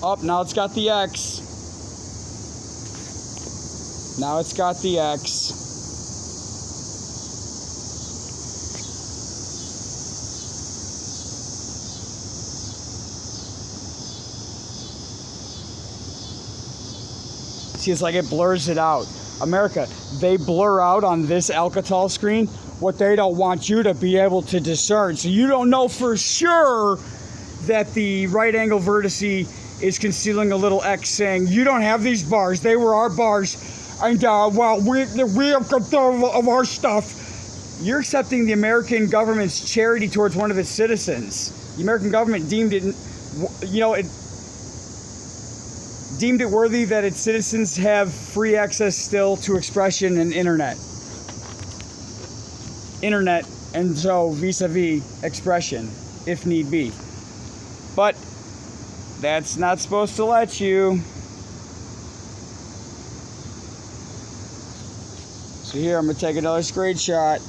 Oh, now it's got the X. Now it's got the X. See, it's like it blurs it out. America, they blur out on this Alcatel screen what they don't want you to be able to discern. So you don't know for sure that the right angle vertice is concealing a little X saying, you don't have these bars, they were our bars, and well, we have control of our stuff. You're accepting the American government's charity towards one of its citizens. The American government deemed it, deemed it worthy that its citizens have free access still to expression and internet, and so vis-a-vis expression, if need be. But that's not supposed to let you. So here, I'm gonna take another screenshot.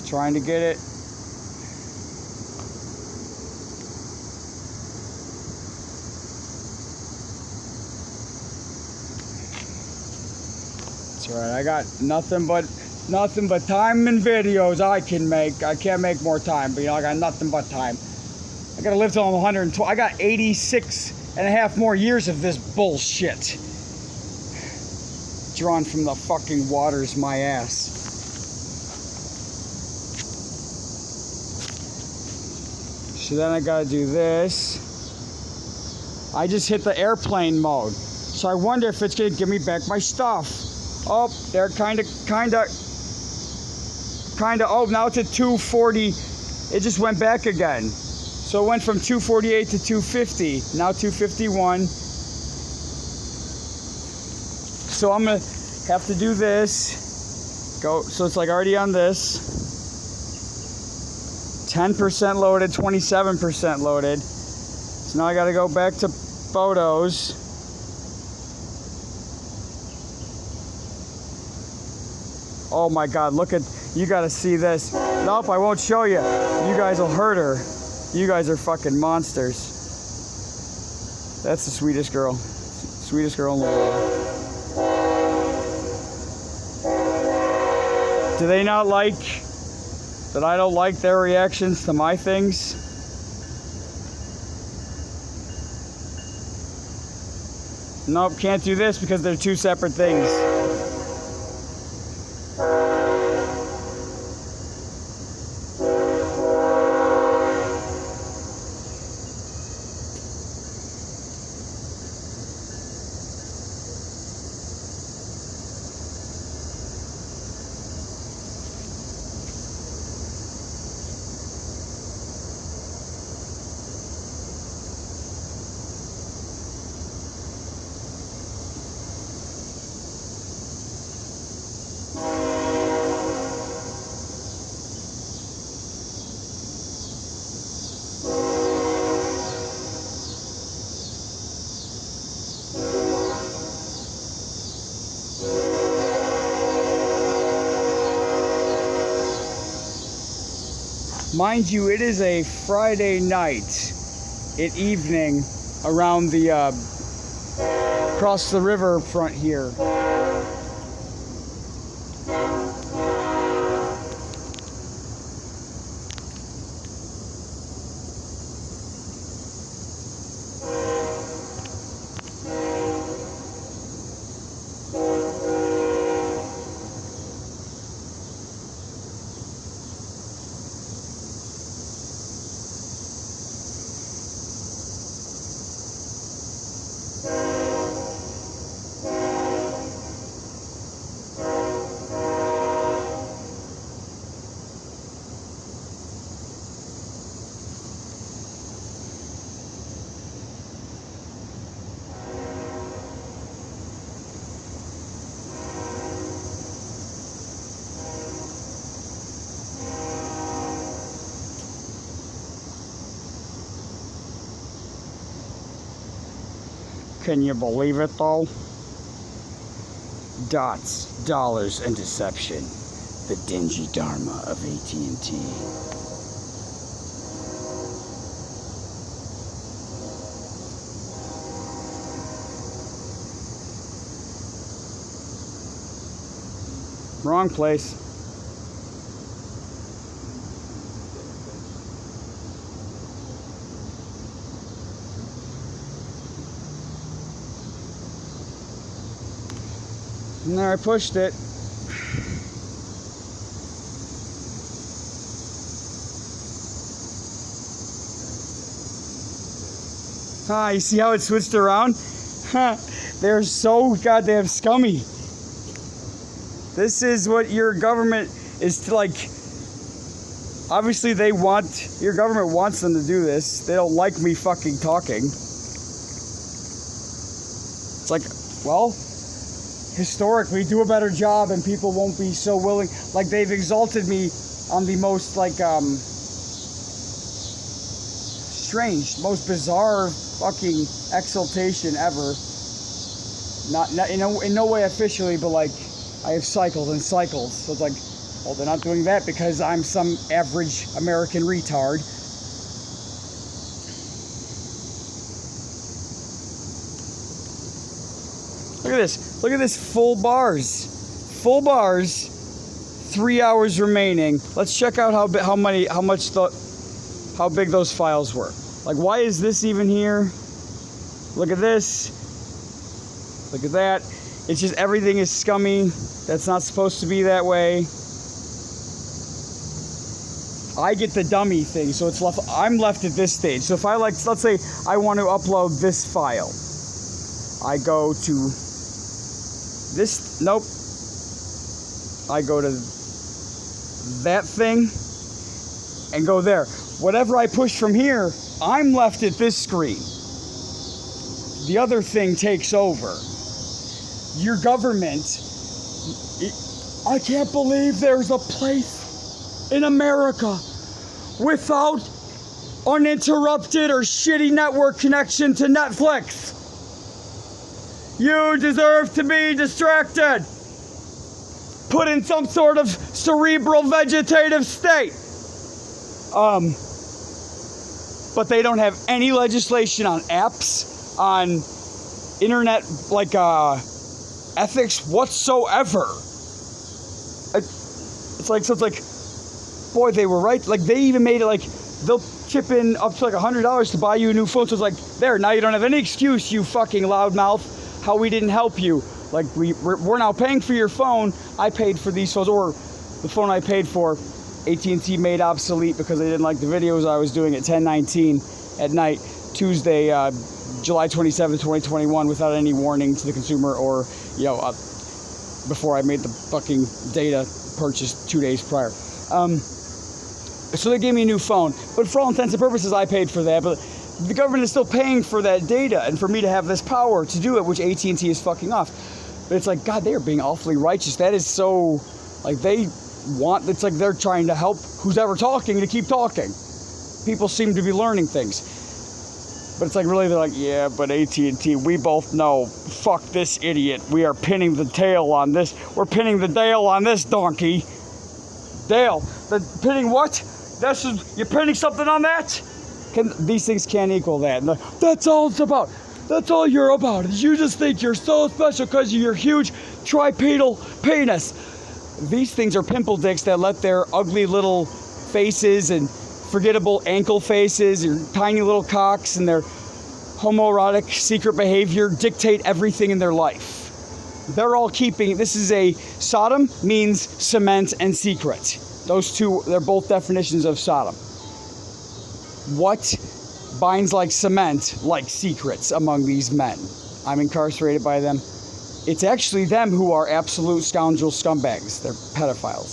Trying to get it. That's right. I got nothing but time and videos I can make. I can't make more time, but I got nothing but time. I gotta live till I'm 120. I got 86 and a half more years of this bullshit. Drawn from the fucking waters, my ass. So then I gotta do this. I just hit the airplane mode. So I wonder if it's gonna give me back my stuff. Oh, they're kinda, oh, now it's at 240. It just went back again. So it went from 248 to 250, now 251. So I'm gonna have to do this. Go, so it's like already on this. 10% loaded, 27% loaded. So now I gotta go back to photos. Oh my God, look at, you gotta see this. Nope, I won't show you. You guys will hurt her. You guys are fucking monsters. That's the sweetest girl. Sweetest girl in the world. Do they not like that I don't like their reactions to my things? Nope, can't do this because they're two separate things. Mind you, it is a Friday night at evening around the across the river front here. Can you believe it though? dots, dollars, and deception. The dingy dharma of AT&T. Wrong place. And there, I pushed it. You see how it switched around? They're so goddamn scummy. This is what your government is to, like. Obviously, your government wants them to do this. They don't like me fucking talking. It's like, well, historically, do a better job and people won't be so willing. Like, they've exalted me on the most, like, strange, most bizarre fucking exaltation ever. Not in no way officially, but like, I have cycles and cycles. So it's like, well, they're not doing that because I'm some average American retard. Look at this. Look at this. Full bars. Full bars. 3 hours remaining. Let's check out how big those files were. Like, why is this even here? Look at this. Look at that. It's just everything is scummy. That's not supposed to be that way. I get the dummy thing, so it's left. I'm left at this stage. So if I let's say I want to upload this file, I go to this. Nope. I go to that thing and go there. Whatever I push from here, I'm left at this screen. The other thing takes over. Your government. I can't believe there's a place in America without uninterrupted or shitty network connection to Netflix. You deserve to be distracted. Put in some sort of cerebral vegetative state. But they don't have any legislation on apps, on internet, like, ethics whatsoever. It's like, boy, they were right. Like, they even made it like they'll chip in up to like $100 to buy you a new phone. So it's like, there, now you don't have any excuse, you fucking loudmouth, how we didn't help you. Like, we're now paying for your phone. I paid for these phones, or the phone I paid for, AT&T made obsolete because they didn't like the videos I was doing at 10:19 at night, Tuesday, July 27, 2021, without any warning to the consumer, or, before I made the fucking data purchase 2 days prior. So they gave me a new phone, but for all intents and purposes, I paid for that. But the government is still paying for that data and for me to have this power to do it, which AT&T is fucking off. But it's like, God, they are being awfully righteous. That is so, like, it's like they're trying to help who's ever talking to keep talking. People seem to be learning things. But it's like, really, they're like, yeah, but AT&T, we both know, fuck this idiot. We are pinning the tail on this. We're pinning the Dale on this donkey. Dale, pinning what? You're pinning something on that? These things can't equal that. And that's all it's about. That's all you're about. Is you just think you're so special because of your huge tripedal penis. These things are pimple dicks that let their ugly little faces and forgettable ankle faces, your tiny little cocks, and their homoerotic secret behavior dictate everything in their life. They're all keeping, this is Sodom means cement and secret. Those two, they're both definitions of Sodom. What binds like cement, like secrets among these men? I'm incarcerated by them. It's actually them who are absolute scoundrel scumbags. They're pedophiles.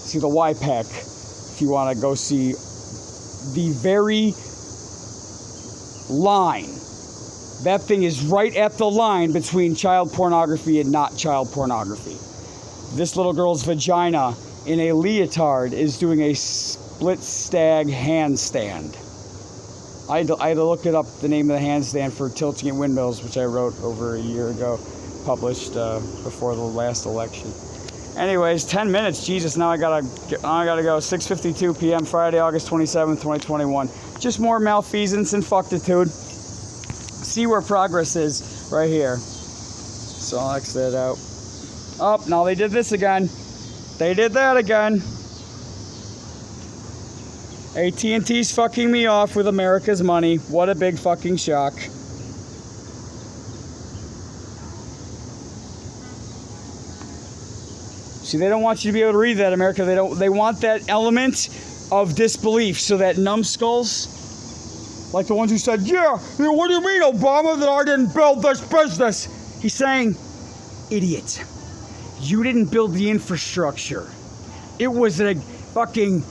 See the Y pack if you want to go see the very line. That thing is right at the line between child pornography and not child pornography. This little girl's vagina in a leotard is doing a split stag handstand. I had to look it up, the name of the handstand for tilting at windmills, which I wrote over a year ago. published before the last election. Anyways, 10 minutes. Jesus, now I gotta go. 6:52 p.m. Friday, August 27th, 2021. Just more malfeasance and fucktitude. See where progress is right here. So I'll exit that out. Oh, now they did this again. They did that again. AT&T's fucking me off with America's money. What a big fucking shock. See, they don't want you to be able to read that, America. They want that element of disbelief, so that numbskulls, like the ones who said, yeah, what do you mean, Obama, that I didn't build this business? He's saying, idiot, you didn't build the infrastructure. It was a fucking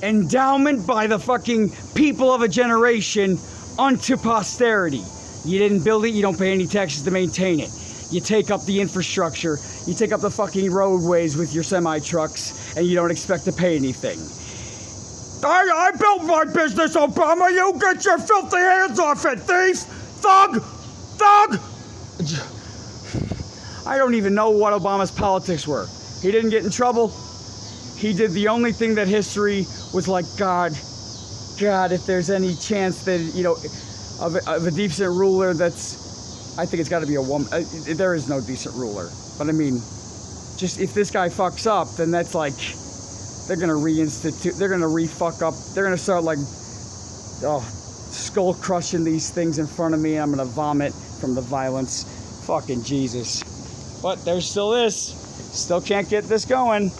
endowment by the fucking people of a generation unto posterity. You didn't build it, you don't pay any taxes to maintain it. You take up the infrastructure, you take up the fucking roadways with your semi-trucks, and you don't expect to pay anything. I built my business, Obama! You get your filthy hands off it, thief! Thug! Thug! I don't even know what Obama's politics were. He didn't get in trouble. He did the only thing that history was like, God, if there's any chance that, you know, of a decent ruler that's, I think it's got to be a woman. There is no decent ruler. But I mean, just if this guy fucks up, then that's like, they're going to reinstitute, they're going to re-fuck up, they're going to start like, skull crushing these things in front of me, and I'm going to vomit from the violence. Fucking Jesus. But there still is. Still can't get this going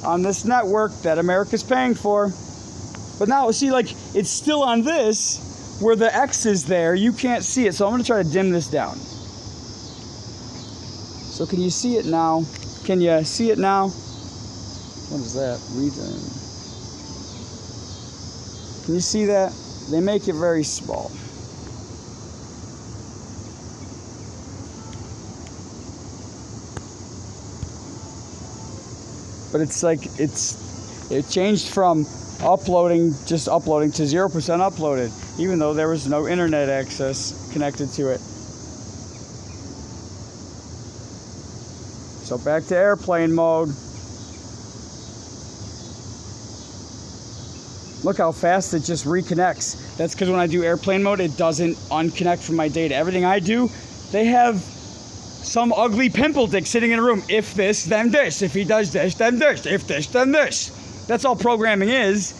on this network that America's paying for. But now, see, like, it's still on this, where the X is there, you can't see it. So I'm going to try to dim this down. So can you see it now? Can you see it now? What is that? Can you see that? They make it very small. But it's like, it changed from just uploading to 0% uploaded, even though there was no internet access connected to it. So back to airplane mode. Look how fast it just reconnects. That's because when I do airplane mode, it doesn't unconnect from my data. Everything I do, they have some ugly pimple dick sitting in a room. If this, then this. If he does this, then this. If this, then this. That's all programming is.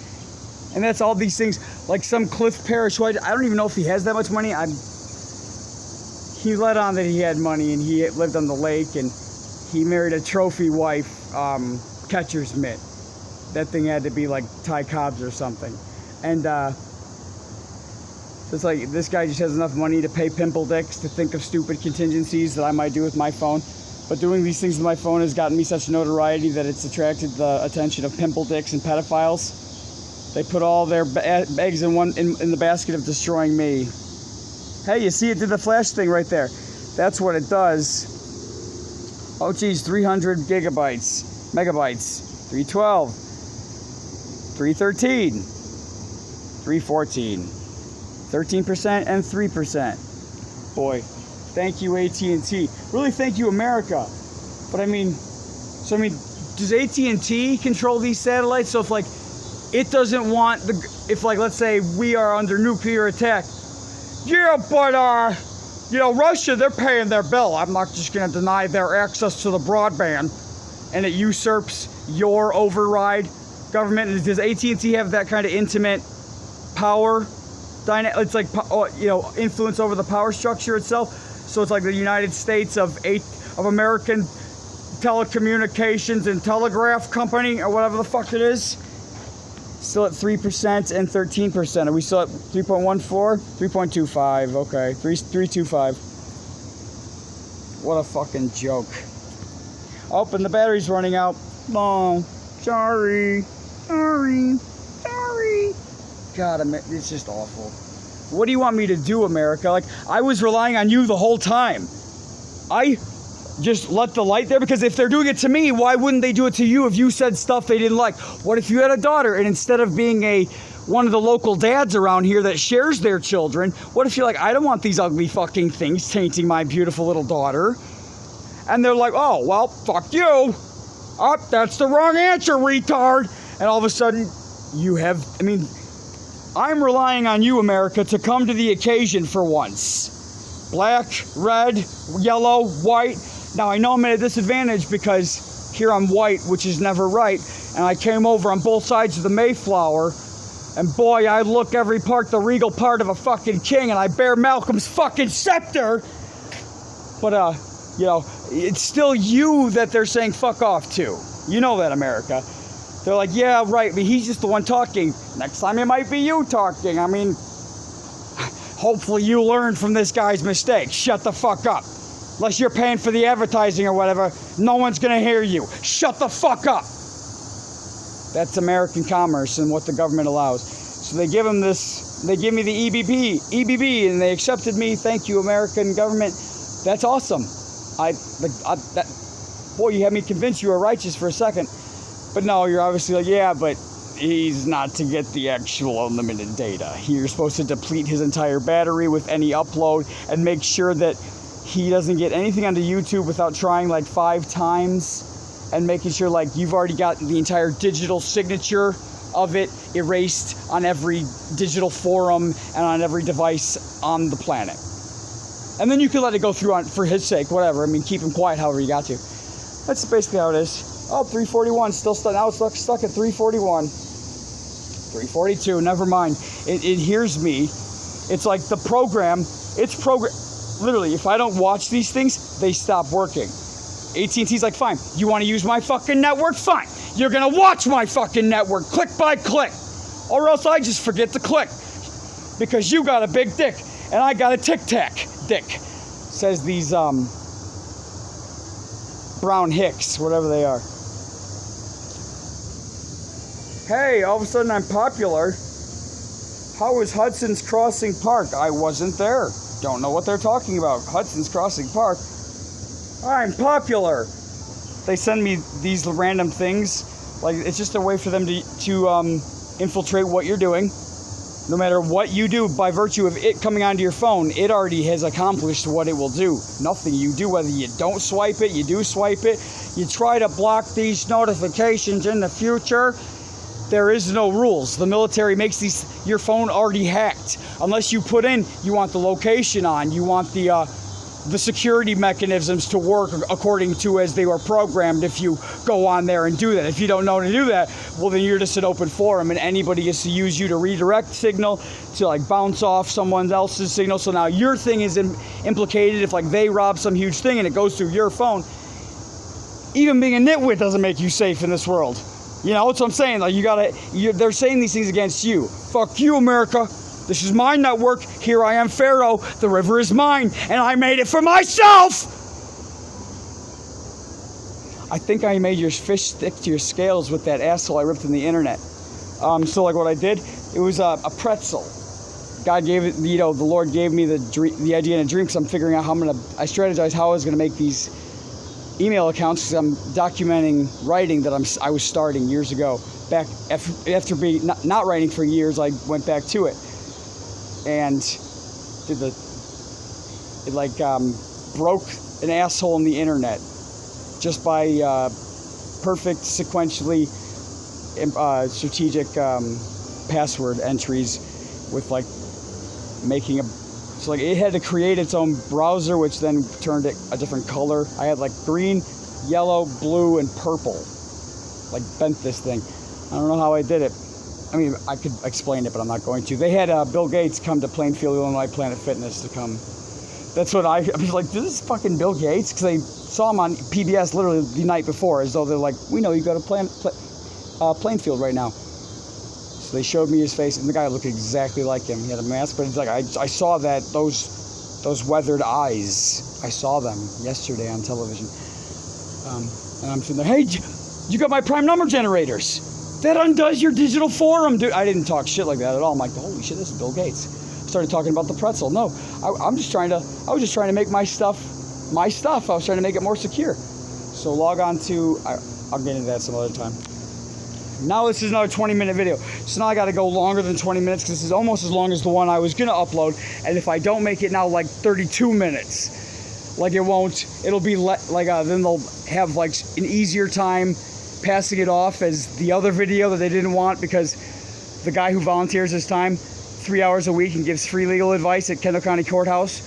And that's all these things. Like some Cliff Parrish, who I don't even know if he has that much money. He let on that he had money, and he lived on the lake, and he married a trophy wife, catcher's mitt. That thing had to be like Ty Cobb's or something. And it's like, this guy just has enough money to pay pimple dicks to think of stupid contingencies that I might do with my phone. But doing these things with my phone has gotten me such notoriety that it's attracted the attention of pimple dicks and pedophiles. They put all their eggs in the basket of destroying me. Hey, you see it did the flash thing right there. That's what it does. Oh geez, 300 megabytes, 312, 313, 314, 13% and 3%. Boy, thank you AT&T. Really thank you America. But I mean, does AT&T control these satellites? So if like, it doesn't want if like, let's say we are under nuclear attack. Yeah, but you know, Russia, they're paying their bill. I'm not just going to deny their access to the broadband. And it usurps your override government. Does AT&T have that kind of intimate power? It's like, you know, influence over the power structure itself. So it's like the United States of American Telecommunications and Telegraph Company, or whatever the fuck it is. Still at 3% and 13%. Are we still at 3.14? 3.25. Okay. 3.25. What a fucking joke. Oh, and the battery's running out. Oh, sorry. God, it's just awful. What do you want me to do, America? Like, I was relying on you the whole time. I just let the light there, because if they're doing it to me, why wouldn't they do it to you if you said stuff they didn't like? What if you had a daughter, and instead of being a one of the local dads around here that shares their children. What if you're like, I don't want these ugly fucking things tainting my beautiful little daughter? And they're like, oh, well, fuck you. Oh, that's the wrong answer, retard. And all of a sudden, you have, I mean, I'm relying on you, America, to come to the occasion for once. Black, red, yellow, white. Now, I know I'm at a disadvantage because here I'm white, which is never right. And I came over on both sides of the Mayflower. And boy, I look every part, the regal part of a fucking king. And I bear Malcolm's fucking scepter. But, you know, it's still you that they're saying fuck off to. You know that, America. They're like, yeah, right, but he's just the one talking. Next time it might be you talking. I mean, hopefully you learn from this guy's mistake. Shut the fuck up. Unless you're paying for the advertising or whatever, no one's going to hear you. Shut the fuck up. That's American commerce and what the government allows. So they give him this, they give me the EBB, and they accepted me. Thank you, American government. That's awesome. Boy, you had me convinced you were righteous for a second. But no, you're obviously like, yeah, but he's not to get the actual unlimited data. You're supposed to deplete his entire battery with any upload and make sure that he doesn't get anything onto YouTube without trying like 5 times and making sure like you've already got the entire digital signature of it erased on every digital forum and on every device on the planet. And then you can let it go through on for his sake, whatever. I mean, keep him quiet however you got to. That's basically how it is. Oh, 341, still stuck. Now it's stuck at 341. 342, never mind. It hears me. It's like the program, literally, if I don't watch these things, they stop working. AT&T's like, fine, you want to use my fucking network? Fine. You're going to watch my fucking network, click by click. Or else I just forget to click. Because you got a big dick, and I got a tic-tac dick. Says these, brown hicks, whatever they are. Hey, all of a sudden I'm popular. How was Hudson's Crossing Park? I wasn't there. Don't know what they're talking about. Hudson's Crossing Park. I'm popular. They send me these random things. Like, it's just a way for them to infiltrate what you're doing. No matter what you do, by virtue of it coming onto your phone, it already has accomplished what it will do. Nothing you do, whether you don't swipe it, you do swipe it, you try to block these notifications in the future, there is no rules. The military makes your phone already hacked. Unless you put in, you want the location on, you want the security mechanisms to work according to as they were programmed if you go on there and do that. If you don't know how to do that, well, then you're just an open forum and anybody gets to use you to redirect signal, to like bounce off someone else's signal. So now your thing is implicated if like they rob some huge thing and it goes through your phone. Even being a nitwit doesn't make you safe in this world. You know what I'm saying? Like they're saying these things against you. Fuck you, America. This is my network. Here I am, Pharaoh. The river is mine, and I made it for myself. I think I made your fish stick to your scales with that asshole I ripped in the internet. So like what I did, it was a pretzel. God gave it, the Lord gave me the idea in a dream because I'm figuring out how I strategized how I was gonna make these email accounts because I'm documenting writing that I was starting years ago. Back after being not writing for years, I went back to it. And broke an asshole in the internet just by perfect sequentially strategic password entries with like making so like it had to create its own browser, which then turned it a different color. I had like green, yellow, blue, and purple, like bent this thing. I don't know how I did it. I mean, I could explain it, but I'm not going to. They had Bill Gates come to Plainfield, Illinois, Planet Fitness to come. That's what I was like, this is fucking Bill Gates? Because they saw him on PBS literally the night before, as though they're like, we know you go to Plainfield right now. So they showed me his face, and the guy looked exactly like him. He had a mask, but it's like, I saw those weathered eyes. I saw them yesterday on television. And I'm sitting there, hey, you got my prime number generators. That undoes your digital forum, dude. I didn't talk shit like that at all. I'm like, holy shit, this is Bill Gates. Started talking about the pretzel. No, I was just trying to make my stuff. I was trying to make it more secure. So log on to, I'll get into that some other time. Now this is another 20-minute video. So now I got to go longer than 20 minutes because this is almost as long as the one I was going to upload. And if I don't make it now like 32 minutes, like it won't, it'll be then they'll have like an easier time passing it off as the other video that they didn't want, because the guy who volunteers his time 3 hours a week and gives free legal advice at Kendall County Courthouse,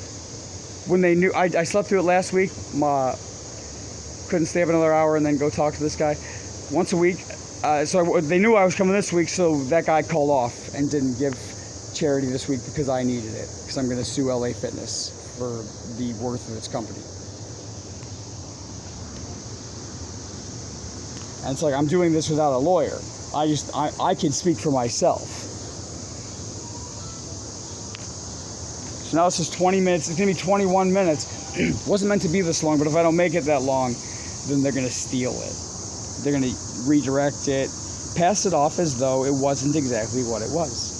when they knew, I slept through it last week, couldn't stay up another hour and then go talk to this guy once a week. So they knew I was coming this week, so that guy called off and didn't give charity this week because I needed it, because I'm going to sue LA Fitness for the worth of its company. And it's like, I'm doing this without a lawyer. I can speak for myself. So now this is 20 minutes. It's going to be 21 minutes. It wasn't meant to be this long, but if I don't make it that long, then they're going to steal it. They're going to redirect it, pass it off as though it wasn't exactly what it was.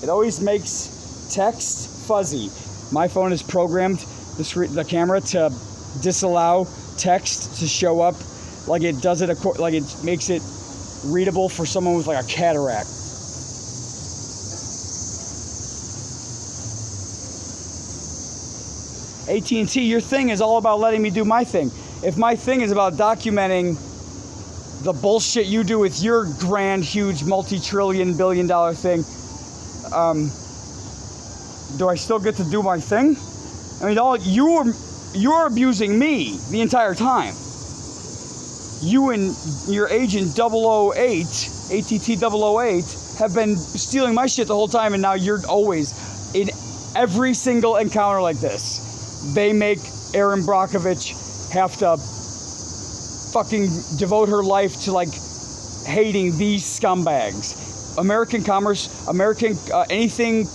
It always makes text fuzzy. My phone is programmed, the camera, to disallow text to show up, like it does it, like it makes it readable for someone with like a cataract. AT&T, your thing is all about letting me do my thing. If my thing is about documenting the bullshit you do with your grand, huge, multi-trillion, billion-dollar thing, do I still get to do my thing? I mean, you're abusing me the entire time. You and your agent 008, ATT 008, have been stealing my shit the whole time, and now you're always in every single encounter like this. They make Erin Brockovich have to fucking devote her life to like hating these scumbags. American commerce, anything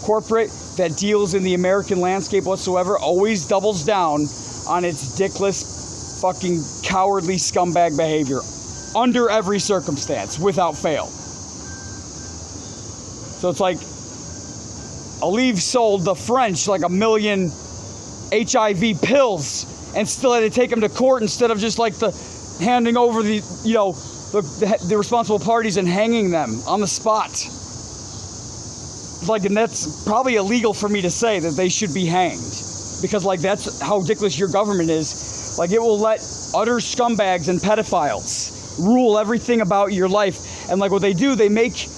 corporate that deals in the American landscape whatsoever always doubles down on its dickless, fucking cowardly scumbag behavior under every circumstance, without fail. So it's like, Olive sold the French like 1 million HIV pills and still had to take them to court instead of just like handing over the responsible parties and hanging them on the spot. Like, and that's probably illegal for me to say that they should be hanged, because like that's how ridiculous your government is. Like, it will let utter scumbags and pedophiles rule everything about your life. And like what they do, they make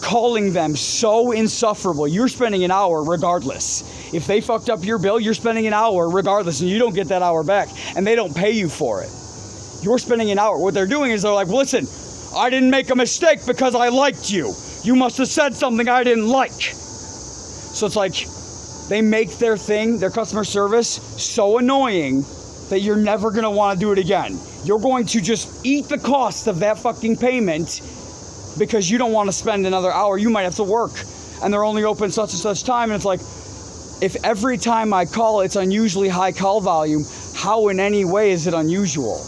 calling them so insufferable. You're spending an hour regardless. If they fucked up your bill, you're spending an hour regardless, and you don't get that hour back, and they don't pay you for it. You're spending an hour. What they're doing is they're like, listen, I didn't make a mistake because I liked you. You must have said something I didn't like. So it's like they make their thing, their customer service, so annoying that you're never going to want to do it again. You're going to just eat the cost of that fucking payment because you don't want to spend another hour. You might have to work, and they're only open such and such time. And it's like, if every time I call it's unusually high call volume, how in any way is it unusual?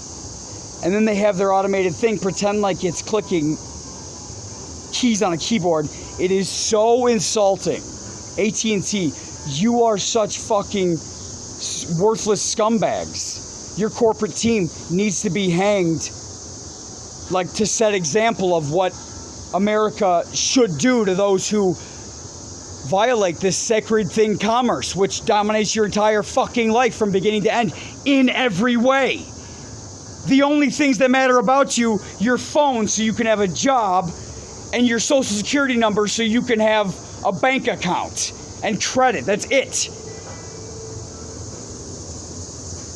And then they have their automated thing pretend like it's clicking keys on a keyboard. It is so insulting. AT&T, you are such fucking worthless scumbags. Your corporate team needs to be hanged, like to set example of what America should do to those who violate this sacred thing, commerce, which dominates your entire fucking life from beginning to end in every way. The only things that matter about you, your phone so you can have a job, and your social security number so you can have a bank account and credit. That's it.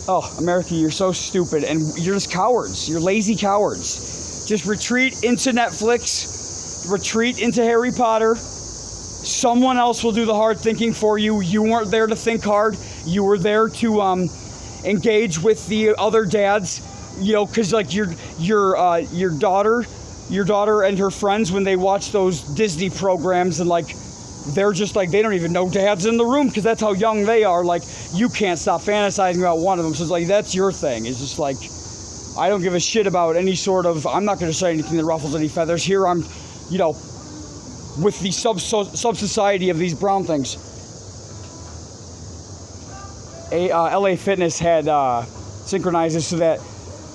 Oh, America, you're so stupid, and you're just cowards. You're lazy cowards. Just retreat into Netflix, retreat into Harry Potter. Someone else will do the hard thinking for you. You weren't there to think hard. You were there to engage with the other dads, because like your daughter and her friends, when they watch those Disney programs, and like they're just like, they don't even know dad's in the room because that's how young they are. Like, you can't stop fantasizing about one of them. So it's like, that's your thing. It's just like, I don't give a shit about any sort of, I'm not going to say anything that ruffles any feathers. Here I'm, with the sub-society of these brown things. LA Fitness had synchronized so that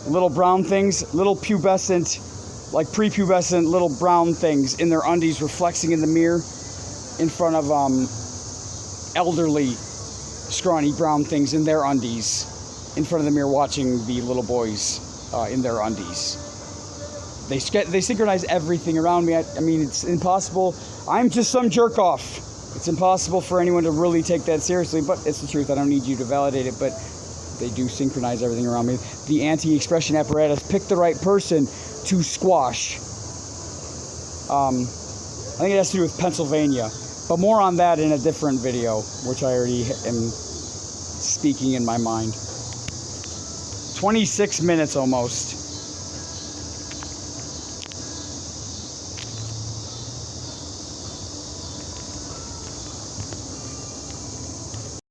little brown things, little pubescent, like prepubescent little brown things in their undies were flexing in the mirror in front of elderly, scrawny brown things in their undies in front of the mirror watching the little boys in their undies. They synchronize everything around me. I mean, it's impossible. I'm just some jerk off. It's impossible for anyone to really take that seriously, but it's the truth. I don't need you to validate it, but they do synchronize everything around me. The anti-expression apparatus picked the right person to squash. I think it has to do with Pennsylvania, but more on that in a different video, which I already am speaking in my mind. 26 minutes almost.